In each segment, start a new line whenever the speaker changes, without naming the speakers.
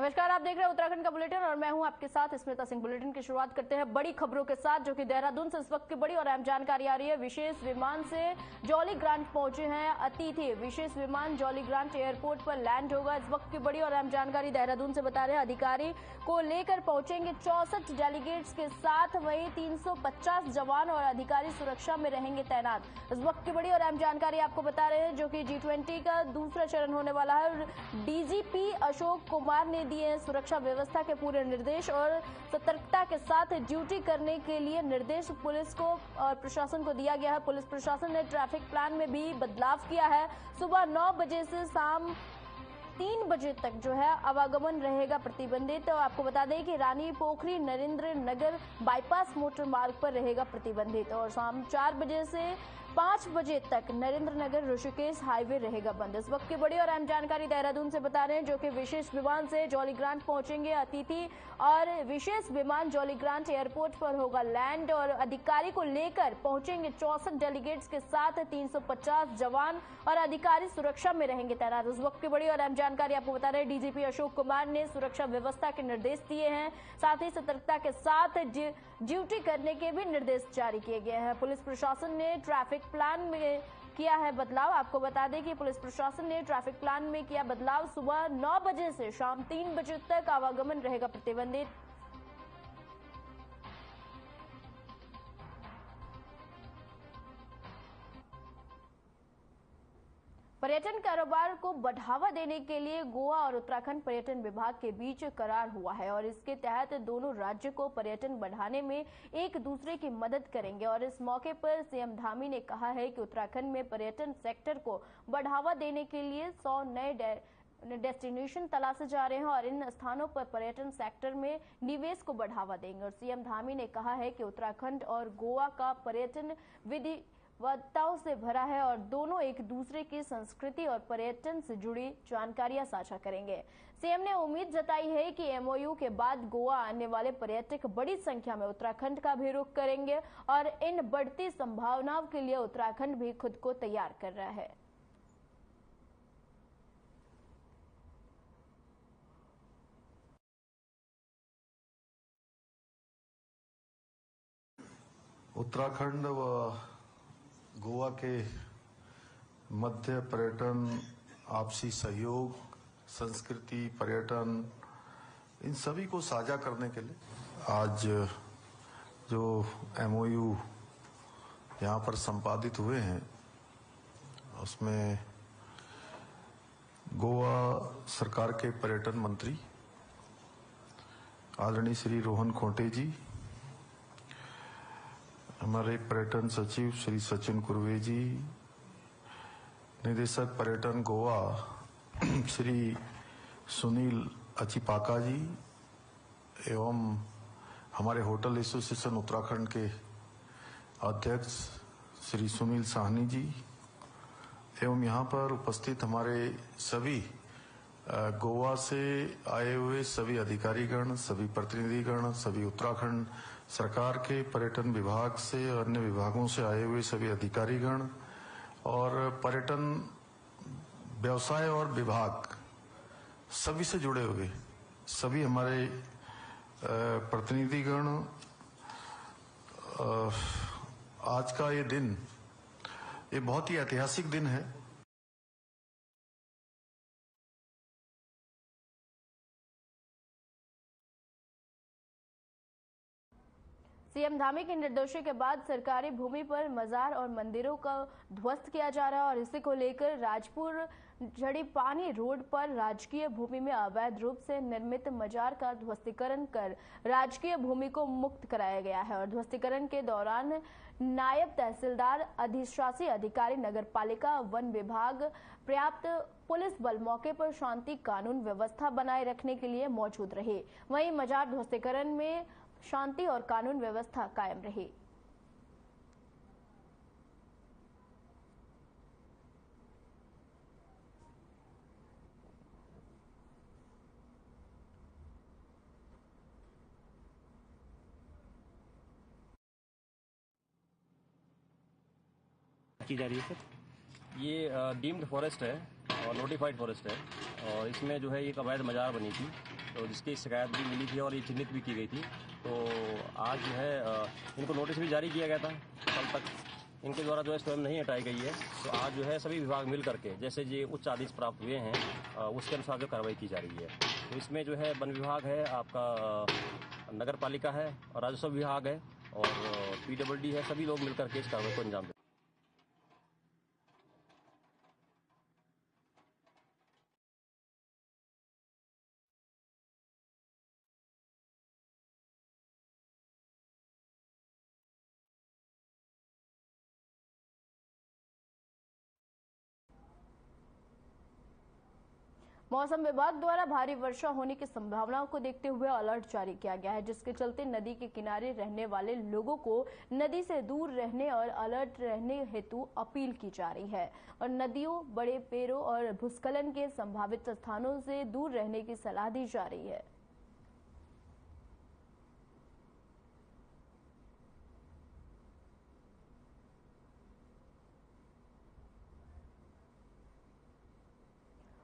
नमस्कार, आप देख रहे हैं उत्तराखंड का बुलेटिन और मैं हूं आपके साथ स्मिता सिंह। बुलेटिन की शुरुआत करते हैं बड़ी खबरों के साथ, जो कि देहरादून से इस वक्त की बड़ी और अहम जानकारी आ रही है। विशेष विमान से जॉली ग्रांट पहुंचे हैं अतिथि। विशेष विमान जॉली ग्रांट एयरपोर्ट पर लैंड होगा। इस वक्त की बड़ी और अहम जानकारी देहरादून से बता रहे हैं। अधिकारी को लेकर पहुंचेंगे 64 डेलीगेट्स के साथ, वहीं 350 जवान और अधिकारी सुरक्षा में रहेंगे तैनात। इस वक्त की बड़ी और अहम जानकारी आपको बता रहे हैं, जो कि G20 का दूसरा चरण होने वाला है। डीजीपी अशोक कुमार ने दिए हैं सुरक्षा व्यवस्था के पूरे निर्देश और सतर्कता के साथ ड्यूटी करने के लिए निर्देश पुलिस को और प्रशासन को दिया गया है। पुलिस प्रशासन ने ट्रैफिक प्लान में भी बदलाव किया है। सुबह 9 बजे से शाम 3 बजे तक जो है आवागमन रहेगा प्रतिबंधित। तो आपको बता दें कि रानी पोखरी नरेंद्र नगर बाईपास मोटर मार्ग पर रहेगा प्रतिबंधित और शाम 4 बजे से 5 बजे तक नरेंद्र नगर ऋषिकेश हाईवे रहेगा बंद। इस वक्त की बड़ी और अहम जानकारी देहरादून से बता रहे हैं, जो कि विशेष विमान से जॉली ग्रांट पहुंचेंगे अतिथि और विशेष विमान जॉली ग्रांट एयरपोर्ट पर होगा लैंड और अधिकारी को लेकर पहुंचेंगे 64 डेलीगेट्स के साथ 350 जवान और अधिकारी सुरक्षा में रहेंगे तैनात। उस वक्त की बड़ी और अहम जानकारी आपको बता रहे हैं, डीजीपी अशोक कुमार ने सुरक्षा व्यवस्था के निर्देश दिए हैं, साथ ही सतर्कता के साथ ड्यूटी करने के भी निर्देश जारी किए गए हैं। पुलिस प्रशासन ने ट्रैफिक प्लान में किया है बदलाव। आपको बता दें कि पुलिस प्रशासन ने ट्रैफिक प्लान में किया बदलाव। सुबह 9 बजे से शाम 3 बजे तक आवागमन रहेगा प्रतिबंधित। पर्यटन कारोबार को बढ़ावा देने के लिए गोवा और उत्तराखंड पर्यटन विभाग के बीच करार हुआ है और इसके तहत दोनों राज्य को पर्यटन बढ़ाने में एक दूसरे की मदद करेंगे। और इस मौके पर सीएम धामी ने कहा है कि उत्तराखंड में पर्यटन सेक्टर को बढ़ावा देने के लिए 100 नए डेस्टिनेशन तलाशे जा रहे हैं और इन स्थानों पर पर्यटन सेक्टर में निवेश को बढ़ावा देंगे। और सीएम धामी ने कहा है कि उत्तराखंड और गोवा का पर्यटन विविधताओं से भरा है और दोनों एक दूसरे की संस्कृति और पर्यटन से जुड़ी जानकारियां साझा करेंगे। सीएम ने उम्मीद जताई है कि एमओयू के बाद गोवा आने वाले पर्यटक बड़ी संख्या में उत्तराखंड का भी रुख करेंगे और इन बढ़ती संभावनाओं के लिए उत्तराखंड भी खुद को तैयार कर रहा है।
उत्तराखंड व गोवा के मध्य पर्यटन, आपसी सहयोग, संस्कृति, पर्यटन, इन सभी को साझा करने के लिए आज जो एमओयू यहाँ पर संपादित हुए हैं, उसमें गोवा सरकार के पर्यटन मंत्री आदरणीय श्री रोहन खोटे जी, हमारे पर्यटन सचिव श्री सचिन कुर्वे जी, निदेशक पर्यटन गोवा श्री सुनील अचिपाका जी एवं हमारे होटल एसोसिएशन उत्तराखंड के अध्यक्ष श्री सुनील साहनी जी एवं यहाँ पर उपस्थित हमारे सभी गोवा से आए हुए सभी अधिकारीगण, सभी प्रतिनिधिगण, सभी उत्तराखंड सरकार के पर्यटन विभाग से अन्य विभागों से आए हुए सभी अधिकारीगण और पर्यटन व्यवसाय और विभाग सभी से जुड़े हुए सभी हमारे प्रतिनिधिगण, आज का ये दिन ये बहुत ही ऐतिहासिक दिन है।
सीएम धामी के निर्देशों के बाद सरकारी भूमि पर मजार और मंदिरों का ध्वस्त किया जा रहा है और इसी को लेकर राजपुर झड़ीपानी रोड पर राजकीय भूमि में अवैध रूप से निर्मित मजार का ध्वस्तीकरण कर राजकीय भूमि को मुक्त कराया गया है। और ध्वस्तीकरण के दौरान नायब तहसीलदार, अधिशासी अधिकारी, नगर पालिका, वन विभाग, पर्याप्त पुलिस बल मौके पर शांति कानून व्यवस्था बनाए रखने के लिए मौजूद रहे। वहीं मजार ध्वस्तीकरण में शांति और कानून व्यवस्था कायम रही।
की जा रही है सर?
ये डीम्ड फॉरेस्ट है
और नोटिफाइड फॉरेस्ट है और इसमें जो है एक अवैध मजार बनी थी, तो जिसकी शिकायत भी मिली थी और ये चिन्हित भी की गई थी। तो आज जो है इनको नोटिस भी जारी किया गया था, कल तक इनके द्वारा जो है स्वयं नहीं हटाई गई है। तो आज जो है सभी विभाग मिल करके जैसे ये उच्च आदेश प्राप्त हुए हैं उसके अनुसार जो कार्रवाई की जा रही है। तो इसमें जो है वन विभाग है, आपका नगर पालिका है और राजस्व विभाग है और PWD है, सभी लोग मिलकर के इस कार्रवाई को अंजाम दें।
मौसम विभाग द्वारा भारी वर्षा होने की संभावनाओं को देखते हुए अलर्ट जारी किया गया है, जिसके चलते नदी के किनारे रहने वाले लोगों को नदी से दूर रहने और अलर्ट रहने हेतु अपील की जा रही है और नदियों, बड़े पेड़ों और भूस्खलन के संभावित स्थानों से दूर रहने की सलाह दी जा रही है।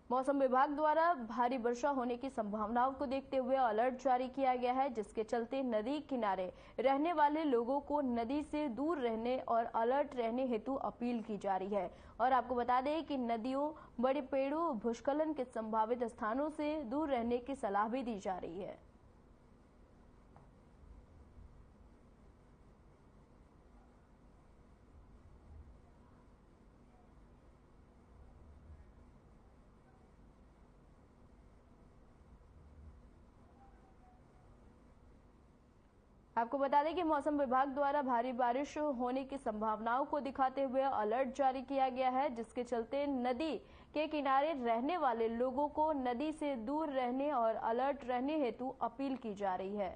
मौसम विभाग द्वारा भारी वर्षा होने की संभावनाओं को देखते हुए अलर्ट जारी किया गया है, जिसके चलते नदी किनारे रहने वाले लोगों को नदी से दूर रहने और अलर्ट रहने हेतु अपील की जा रही है। और आपको बता दें कि नदियों, बड़े पेड़ों, भूस्खलन के संभावित स्थानों से दूर रहने की सलाह भी दी जा रही है। आपको बता दें कि मौसम विभाग द्वारा भारी बारिश होने की संभावनाओं को दिखाते हुए अलर्ट जारी किया गया है, जिसके चलते नदी के किनारे रहने वाले लोगों को नदी से दूर रहने और अलर्ट रहने हेतु अपील की जा रही है।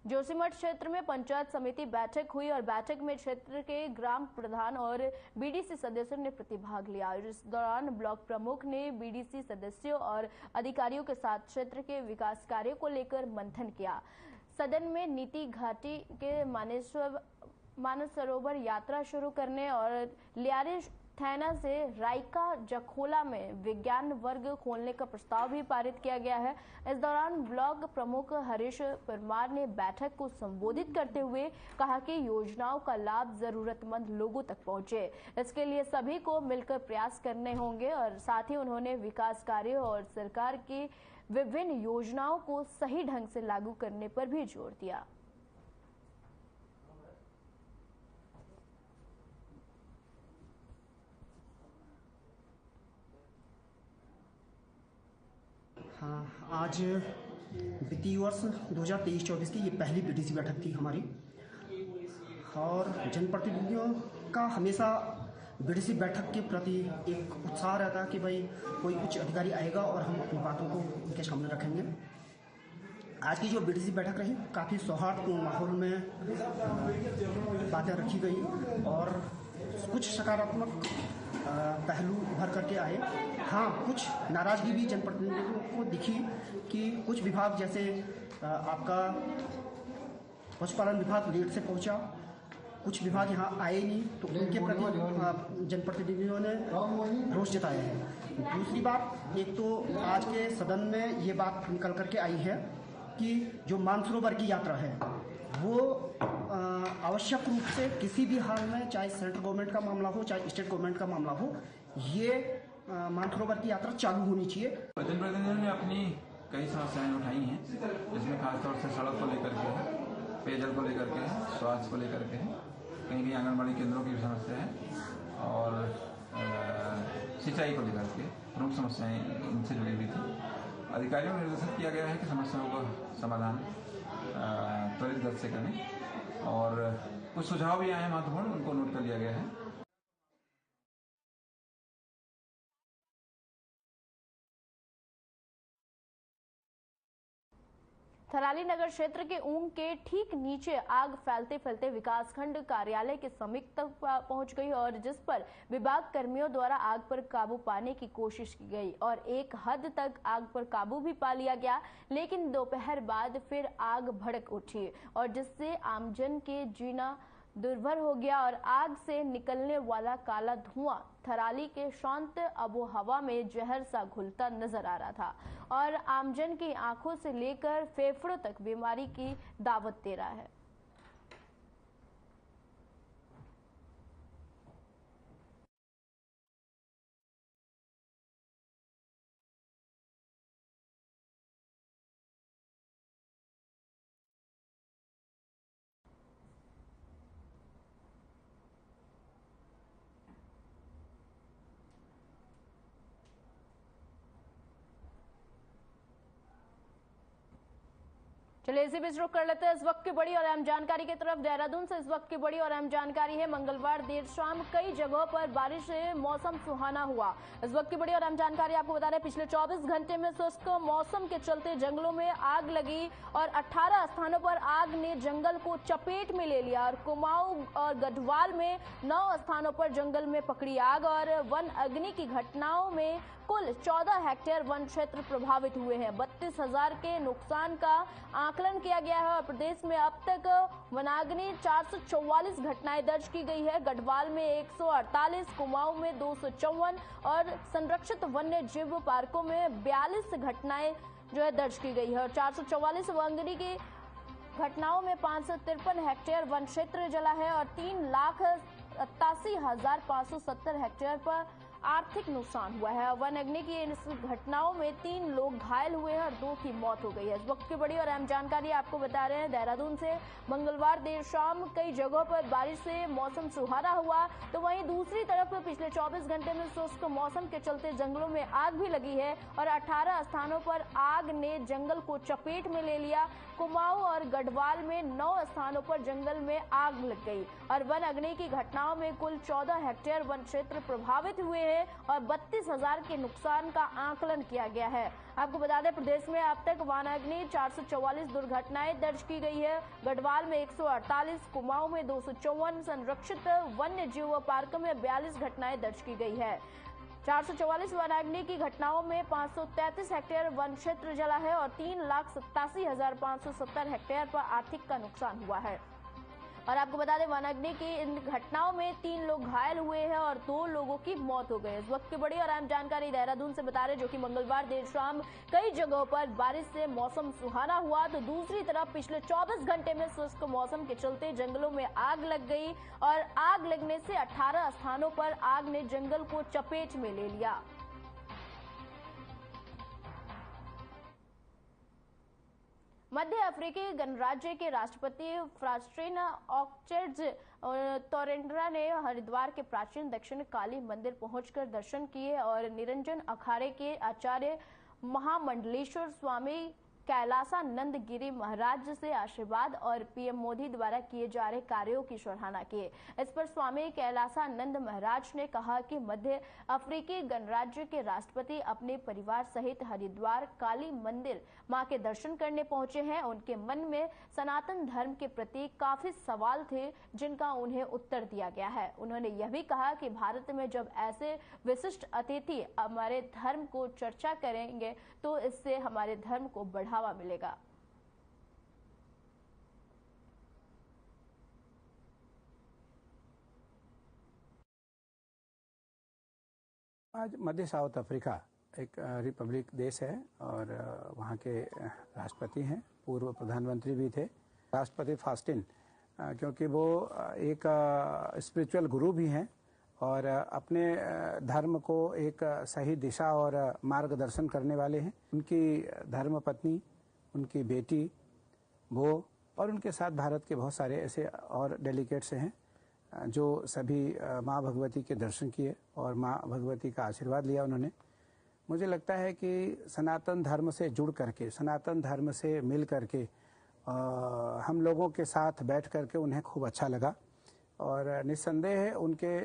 जोशीमठ क्षेत्र में पंचायत समिति बैठक हुई और बैठक में क्षेत्र के ग्राम प्रधान और BDC सदस्यों ने प्रतिभाग लिया। इस दौरान ब्लॉक प्रमुख ने BDC सदस्यों और अधिकारियों के साथ क्षेत्र के विकास कार्यों को लेकर मंथन किया। सदन में नीति घाटी के मानस सरोवर यात्रा शुरू करने और लियारी थैना से रायका जखोला में विज्ञान वर्ग खोलने का प्रस्ताव भी पारित किया गया है। इस दौरान ब्लॉक प्रमुख हरीश परमार ने बैठक को संबोधित करते हुए कहा कि योजनाओं का लाभ जरूरतमंद लोगों तक पहुंचे, इसके लिए सभी को मिलकर प्रयास करने होंगे और साथ ही उन्होंने विकास कार्यों और सरकार की विभिन्न योजनाओं को सही ढंग से लागू करने पर भी जोर दिया।
हाँ, आज वित्तीय वर्ष 2023-24 की ये पहली BDC बैठक थी हमारी और जनप्रतिनिधियों का हमेशा BDC बैठक के प्रति एक उत्साह रहता है कि भाई कोई उच्च अधिकारी आएगा और हम अपनी बातों को उनके सामने रखेंगे। आज की जो BDC बैठक रही काफ़ी सौहार्दपूर्ण माहौल में बातें रखी गई और कुछ सकारात्मक पहलू उभर करके आए। हाँ, कुछ नाराजगी भी जनप्रतिनिधियों को दिखी कि कुछ विभाग जैसे आपका पशुपालन विभाग लेट से पहुंचा, कुछ विभाग यहाँ आए नहीं, तो उनके प्रति जनप्रतिनिधियों ने रोष जताया है। दूसरी बात, एक तो आज के सदन में ये बात निकल करके आई है कि जो मानसरोवर की यात्रा है वो आवश्यक रूप से किसी भी हाल में, चाहे सेंट्रल गवर्नमेंट का मामला हो चाहे स्टेट गवर्नमेंट का मामला हो, ये मानसरोवर की यात्रा चालू होनी चाहिए।
जनप्रतिनिधियों ने अपनी कई समस्याएं उठाई हैं, जिसमें खासतौर से सड़क को लेकर के है, पेयजल को लेकर के है, स्वास्थ्य को लेकर के है, कहीं आंगनबाड़ी केंद्रों की भी समस्या है और सिंचाई को लेकर के प्रमुख समस्याएं इनसे जुड़ी हुई थी। अधिकारियों को निर्देशित किया गया है कि समस्याओं का समाधान त्वरित गति से करें और कुछ सुझाव भी आए हैं महत्वपूर्ण, उनको नोट कर लिया गया है।
थराली नगर क्षेत्र के ऊंग के ठीक नीचे आग फैलते फैलते विकासखंड कार्यालय के समीप तक पहुंच गई और जिस पर विभाग कर्मियों द्वारा आग पर काबू पाने की कोशिश की गई और एक हद तक आग पर काबू भी पा लिया गया, लेकिन दोपहर बाद फिर आग भड़क उठी और जिससे आमजन के जीना दुर्भर हो गया और आग से निकलने वाला काला धुआं थराली के शांत आबो हवा में जहर सा घुलता नजर आ रहा था और आमजन की आंखों से लेकर फेफड़ों तक बीमारी की दावत दे रहा है। चलिए इसी बीच रुक कर लेते हैं इस वक्त की बड़ी और अहम जानकारी की तरफ। देहरादून से इस वक्त की बड़ी और अहम जानकारी है, मंगलवार देर शाम कई जगहों पर बारिश से मौसम सुहाना हुआ। इस वक्त की बड़ी और अहम जानकारी आपको बता रहे हैं, पिछले 24 घंटे में शुष्क मौसम के चलते जंगलों में आग लगी और 18 स्थानों पर आग ने जंगल को चपेट में ले लिया और कुमाऊं और गढ़वाल में 9 स्थानों पर जंगल में पकड़ी आग और वन अग्नि की घटनाओं में कुल 14 हेक्टेयर वन क्षेत्र प्रभावित हुए हैं। 32,000 के नुकसान का आकलन किया गया है और प्रदेश में अब तक वनाग्नि 444 घटनाएं दर्ज की गई है। गढ़वाल में 148, कुमाऊं में 254 और संरक्षित वन्य जीव पार्कों में 42 घटनाएं जो है दर्ज की गई है और 444 वनाग्नि की घटनाओं में 553 हेक्टेयर वन क्षेत्र जला है और 3,88,570 हेक्टेयर पर आर्थिक नुकसान हुआ है। वन अग्नि की इन घटनाओं में 3 लोग घायल हुए हैं और 2 की मौत हो गई है। इस वक्त की बड़ी और अहम जानकारी आपको बता रहे हैं, देहरादून से मंगलवार देर शाम कई जगहों पर बारिश से मौसम सुहाना हुआ, तो वहीं दूसरी तरफ पिछले 24 घंटे में शुष्क मौसम के चलते जंगलों में आग भी लगी है और 18 स्थानों पर आग ने जंगल को चपेट में ले लिया। कुमाऊं और गढ़वाल में 9 स्थानों पर जंगल में आग लग गई और वन अग्नि की घटनाओं में कुल 14 हेक्टेयर वन क्षेत्र प्रभावित हुए हैं और 32,000 के नुकसान का आकलन किया गया है। आपको बता दें, प्रदेश में अब तक वन अग्नि 444 दुर्घटनाएं दर्ज की गई है। गढ़वाल में 148, कुमाऊं में 254, संरक्षित वन्य जीव पार्क में 42 घटनाएं दर्ज की गई है। 444 वनाग्नि की घटनाओं में 533 हेक्टेयर वन क्षेत्र जला है और 3,87,570 हेक्टेयर पर आर्थिक का नुकसान हुआ है। और आपको बता दें, वनाग्नि की इन घटनाओं में 3 लोग घायल हुए हैं और 2 लोगों की मौत हो गई। इस वक्त की बड़ी और अहम जानकारी देहरादून से बता रहे, जो कि मंगलवार देर शाम कई जगहों पर बारिश से मौसम सुहाना हुआ, तो दूसरी तरफ पिछले 24 घंटे में शुष्क मौसम के चलते जंगलों में आग लग गई और आग लगने से 18 स्थानों पर आग ने जंगल को चपेट में ले लिया। मध्य अफ्रीकी गणराज्य के राष्ट्रपति फ्रास्टिन ऑक्चर्ज तोरेंड्रा ने हरिद्वार के प्राचीन दक्षिण काली मंदिर पहुंचकर दर्शन किए और निरंजन अखाड़े के आचार्य महामंडलेश्वर स्वामी कैलासानंद गिरी महाराज से आशीर्वाद और पीएम मोदी द्वारा किए जा रहे कार्यों की सराहना की। इस पर स्वामी कैलासानंद महाराज ने कहा कि मध्य अफ्रीकी गणराज्य के राष्ट्रपति अपने परिवार सहित हरिद्वार काली मंदिर मां के दर्शन करने पहुंचे हैं। उनके मन में सनातन धर्म के प्रति काफी सवाल थे, जिनका उन्हें उत्तर दिया गया है। उन्होंने यह भी कहा कि भारत में जब ऐसे विशिष्ट अतिथि हमारे धर्म को चर्चा करेंगे तो इससे हमारे धर्म को बढ़ावा मिलेगा।
आज मध्य साउथ अफ्रीका एक रिपब्लिक देश है और वहाँ के राष्ट्रपति हैं, पूर्व प्रधानमंत्री भी थे राष्ट्रपति फास्टिन, क्योंकि वो एक स्पिरिचुअल गुरु भी हैं और अपने धर्म को एक सही दिशा और मार्गदर्शन करने वाले हैं। उनकी धर्मपत्नी, उनकी बेटी, वो और उनके साथ भारत के बहुत सारे ऐसे और डेलीगेट्स हैं जो सभी माँ भगवती के दर्शन किए और माँ भगवती का आशीर्वाद लिया उन्होंने। मुझे लगता है कि सनातन धर्म से जुड़ करके, सनातन धर्म से मिल करके हम लोगों के साथ बैठ करके उन्हें खूब अच्छा लगा और निस्संदेह उनके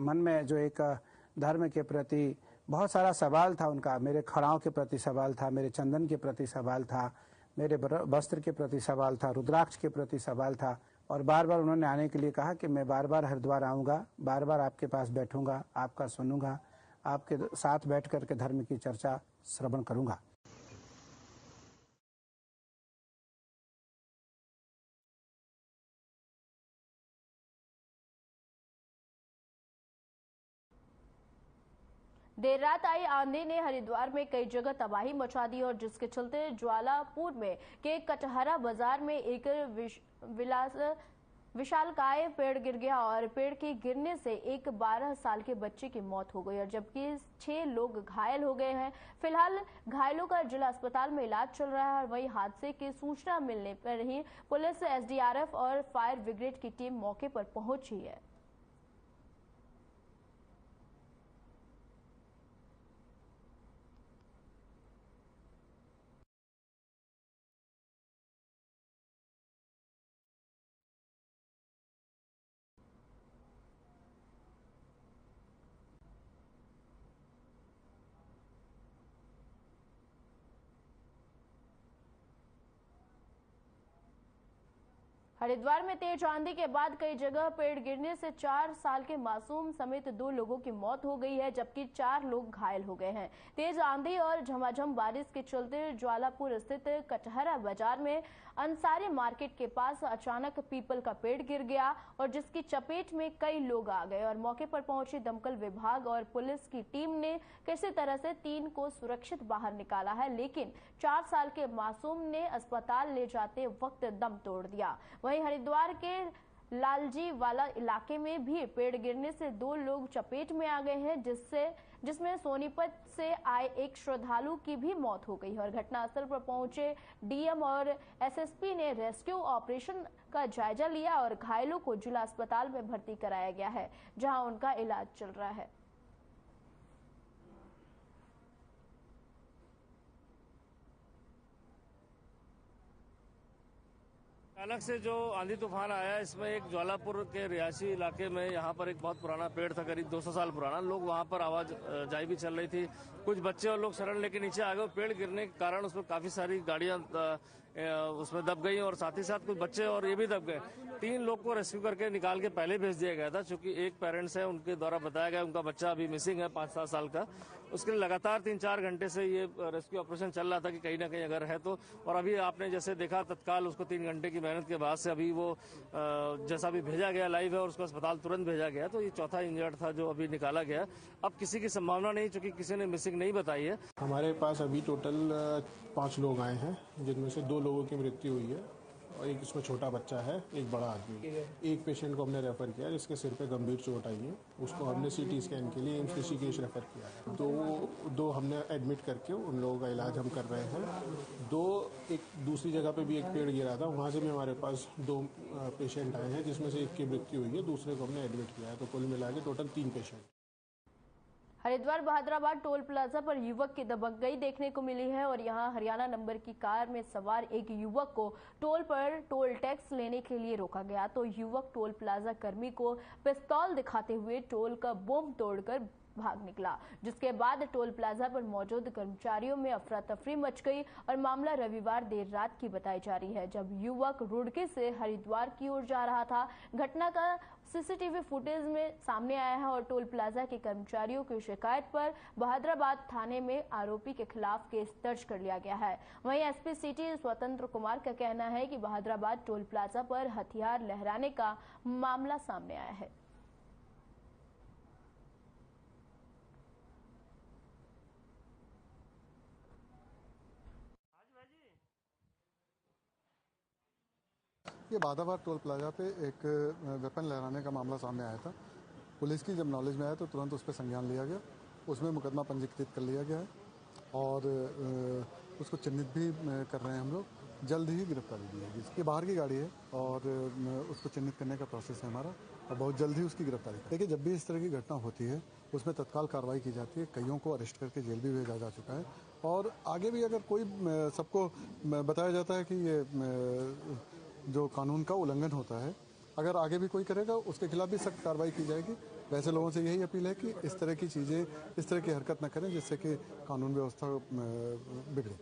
मन में जो एक धर्म के प्रति बहुत सारा सवाल था उनका, मेरे खड़ाओं के प्रति सवाल था, मेरे चंदन के प्रति सवाल था, मेरे वस्त्र के प्रति सवाल था, रुद्राक्ष के प्रति सवाल था, और बार बार उन्होंने आने के लिए कहा कि मैं बार बार हरिद्वार आऊँगा, बार बार आपके पास बैठूंगा, आपका सुनूंगा, आपके साथ बैठ करके धर्म की चर्चा श्रवण करूंगा।
देर रात आई आंधी ने हरिद्वार में कई जगह तबाही मचा दी और जिसके चलते ज्वालापुर में के कटहरा बाजार में एक विशालकाय पेड़ गिर गया और पेड़ के गिरने से एक 12 साल के बच्चे की मौत हो गई और जबकि 6 लोग घायल हो गए हैं। फिलहाल घायलों का जिला अस्पताल में इलाज चल रहा है। वहीं हादसे की सूचना मिलने पर ही पुलिस, एसडीआरएफ और फायर ब्रिगेड की टीम मौके पर पहुंची है। हरिद्वार में तेज आंधी के बाद कई जगह पेड़ गिरने से 4 साल के मासूम समेत 2 लोगों की मौत हो गई है, जबकि 4 लोग घायल हो गए हैं। तेज आंधी और झमाझम बारिश के चलते ज्वालापुर स्थित कटहरा बाजार में अंसारी मार्केट के पास अचानक पीपल का पेड़ गिर गया और जिसकी चपेट में कई लोग आ गए और मौके पर पहुंची दमकल विभाग और पुलिस की टीम ने किसी तरह से 3 को सुरक्षित बाहर निकाला है, लेकिन 4 साल के मासूम ने अस्पताल ले जाते वक्त दम तोड़ दिया। वहीं हरिद्वार के लालजी वाला इलाके में भी पेड़ गिरने से 2 लोग चपेट में आ गए हैं, जिसमें सोनीपत से आए एक श्रद्धालु की भी मौत हो गई और घटनास्थल पर पहुंचे डीएम और एसएसपी ने रेस्क्यू ऑपरेशन का जायजा लिया और घायलों को जिला अस्पताल में भर्ती कराया गया है, जहां उनका इलाज चल रहा है।
अचानक से जो आंधी तूफान आया, इसमें एक ज्वालापुर के रिहायशी इलाके में यहाँ पर एक बहुत पुराना पेड़ था, करीब 200 साल पुराना। लोग वहाँ पर आवाज जाई भी चल रही थी, कुछ बच्चे और लोग शरण लेके नीचे आ गए। पेड़ गिरने के कारण उसमें काफी सारी गाड़ियां उसमें दब गई और साथ ही साथ कुछ बच्चे और ये भी दब गए। 3 लोग को रेस्क्यू करके निकाल के पहले भेज दिया गया था, क्योंकि एक पेरेंट्स है, उनके द्वारा बताया गया उनका बच्चा अभी मिसिंग है 5-7 साल का। उसके लिए लगातार 3-4 घंटे से ये रेस्क्यू ऑपरेशन चल रहा था कि कहीं ना कहीं अगर है तो। और अभी आपने जैसे देखा तत्काल उसको 3 घंटे की मेहनत के बाद से अभी वो जैसा भी भेजा गया लाइव है और उसको अस्पताल तुरंत भेजा गया। तो ये चौथा इंजर्ड था जो अभी निकाला गया। अब किसी की संभावना नहीं, चूंकि किसी ने मिसिंग नहीं बताई है।
हमारे पास अभी टोटल 5 लोग आए हैं, जिनमें से 2 लोगों की मृत्यु हुई है और एक इसमें छोटा बच्चा है, एक बड़ा आदमी। एक पेशेंट को हमने रेफर किया जिसके सिर पे गंभीर चोट आई है, उसको हमने सीटी स्कैन के लिए एम्स ऋषिकेश रेफर किया है। दो हमने एडमिट करके उन लोगों का इलाज हम कर रहे हैं। एक दूसरी जगह पे भी एक पेड़ गिरा था, वहाँ से भी हमारे पास 2 पेशेंट आए हैं, जिसमें से एक की मृत्यु हुई है, दूसरे को हमने एडमिट किया है। तो कुल मिला के total 3 patient.
Haridwar Bahadurabad toll plaza पर युवक की दबंगई देखने को मिली है और यहां हरियाणा नंबर की कार में सवार एक युवक को टोल पर टोल टैक्स लेने के लिए रोका गया तो युवक टोल प्लाजा कर्मी को पिस्तौल दिखाते हुए टोल का बोम तोड़कर भाग निकला, जिसके बाद टोल प्लाजा पर मौजूद कर्मचारियों में अफरा तफरी मच गई और मामला रविवार देर रात की बताई जा रही है, जब युवक रुड़की से हरिद्वार की ओर जा रहा था। घटना का सीसीटीवी फुटेज में सामने आया है और टोल प्लाजा के कर्मचारियों की शिकायत पर बहादुराबाद थाने में आरोपी के खिलाफ केस दर्ज कर लिया गया है। वहीं एसपी सिटी स्वतंत्र कुमार का कहना है कि बहादुराबाद टोल प्लाजा पर हथियार लहराने का मामला सामने आया है।
ये बहादुराबाद टोल प्लाजा पे एक वेपन लहराने का मामला सामने आया था। पुलिस की जब नॉलेज में आया तो तुरंत उस पर संज्ञान लिया गया, उसमें मुकदमा पंजीकृत कर लिया गया है और उसको चिन्हित भी कर रहे हैं हम लोग। जल्द ही गिरफ्तारी दी जाएगी। इसकी बाहर की गाड़ी है और उसको चिन्हित करने का प्रोसेस है हमारा और बहुत जल्द ही उसकी गिरफ्तारी। देखिए, जब भी इस तरह की घटना होती है उसमें तत्काल कार्रवाई की जाती है। कईयों को अरेस्ट करके जेल भी भेजा जा चुका है और आगे भी अगर कोई सबको बताया जाता है कि ये जो कानून का उल्लंघन होता है, अगर आगे भी कोई करेगा उसके खिलाफ भी सख्त कार्रवाई की जाएगी। वैसे लोगों से यही अपील है कि इस तरह की चीज़ें, इस तरह की हरकत न करें जिससे कि कानून व्यवस्था बिगड़े।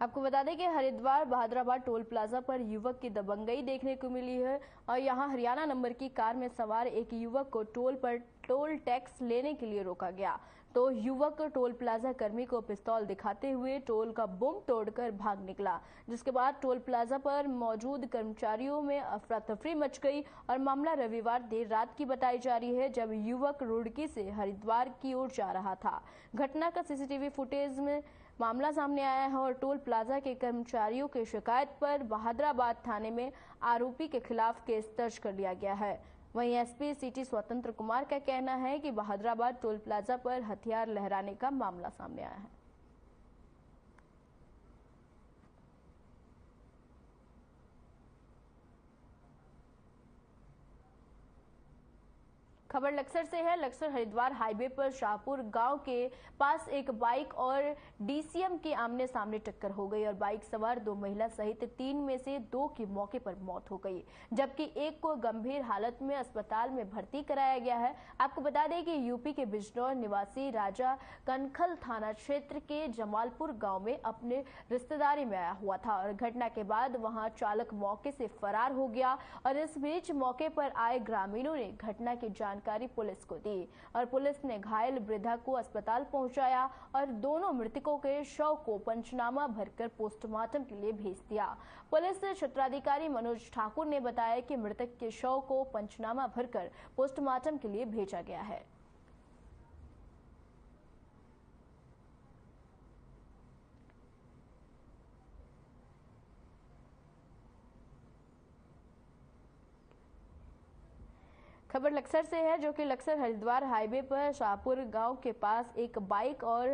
आपको बता दें कि हरिद्वार बहादुराबाद टोल प्लाजा पर युवक की दबंगई देखने को मिली है और यहां हरियाणा नंबर की कार में सवार एक युवक को टोल पर टोल टैक्स लेने के लिए रोका गया तो युवक टोल प्लाजा कर्मी को पिस्तौल दिखाते हुए टोल का बुम तोड़कर भाग निकला, जिसके बाद टोल प्लाजा पर मौजूद कर्मचारियों में अफरा तफरी मच गई और मामला रविवार देर रात की बताई जा रही है, जब युवक रुड़की से हरिद्वार की ओर जा रहा था। घटना का सीसीटीवी फुटेज में मामला सामने आया है और टोल प्लाजा के कर्मचारियों की शिकायत पर बहादुराबाद थाने में आरोपी के खिलाफ केस दर्ज कर लिया गया है। वहीं एसपी सिटी स्वतंत्र कुमार का कहना है कि बहादुराबाद टोल प्लाजा पर हथियार लहराने का मामला सामने आया है। खबर लक्सर से है। लक्सर हरिद्वार हाईवे पर शाहपुर गांव के पास एक बाइक और डीसीएम की आमने सामने टक्कर हो गई और बाइक सवार 2 महिला सहित 3 में से 2 की मौके पर मौत हो गई, जबकि एक को गंभीर हालत में अस्पताल में भर्ती कराया गया है। आपको बता दें कि यूपी के बिजनौर निवासी राजा कनखल थाना क्षेत्र के जमालपुर गाँव में अपने रिश्तेदारी में आया हुआ था और घटना के बाद वहाँ चालक मौके से फरार हो गया और इस बीच मौके पर आए ग्रामीणों ने घटना की जानकारी पुलिस को दी और पुलिस ने घायल वृद्धा को अस्पताल पहुंचाया और दोनों मृतकों के शव को पंचनामा भरकर पोस्टमार्टम के लिए भेज दिया। पुलिस क्षेत्राधिकारी मनोज ठाकुर ने बताया कि मृतक के शव को पंचनामा भरकर पोस्टमार्टम के लिए भेजा गया है। खबर लक्सर से है, जो कि लक्सर हरिद्वार हाईवे पर शाहपुर गांव के पास एक बाइक और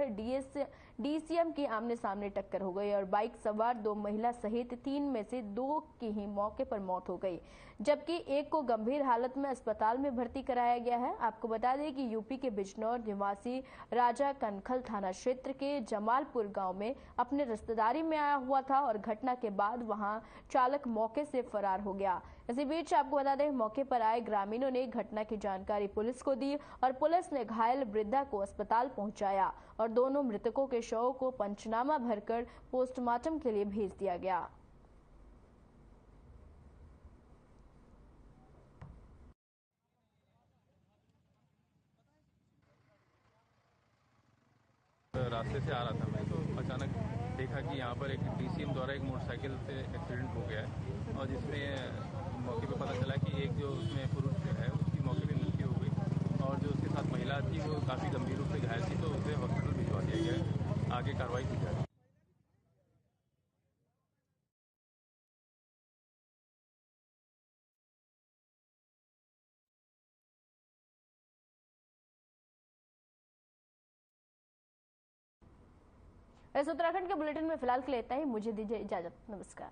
डीसीएम की आमने सामने टक्कर हो गई और बाइक सवार 2 महिला सहित 3 में से 2 की ही मौके पर मौत हो गई, जबकि एक को गंभीर हालत में अस्पताल में भर्ती कराया गया है। आपको बता दें कि यूपी के बिजनौर निवासी राजा कनखल थाना क्षेत्र के जमालपुर गांव में अपने रिश्तेदारी में आया हुआ था और घटना के बाद वहां चालक मौके से फरार हो गया। इसी बीच आपको बता दें, मौके पर आए ग्रामीणों ने घटना की जानकारी पुलिस को दी और पुलिस ने घायल वृद्धा को अस्पताल पहुंचाया और दोनों मृतकों के शव को पंचनामा भरकर पोस्टमार्टम के लिए भेज दिया गया।
रास्ते से आ रहा था मैं, तो अचानक देखा कि यहाँ पर एक डीसीएम द्वारा एक मोटरसाइकिल से एक्सीडेंट हो गया है और जिसमें मौके पे पता चला कि एक जो उसमें पुरुष जो है उसकी मौके पे मृत्यु हो गई और जो उसके साथ महिला थी वो काफ़ी गंभीर रूप से घायल थी, तो उसे हॉस्पिटल भिजवा दिया गया है। आगे कार्रवाई की जा रही है।
इस उत्तराखंड के बुलेटिन में फिलहाल के लिए इतना ही। मुझे दीजिए इजाजत। नमस्कार।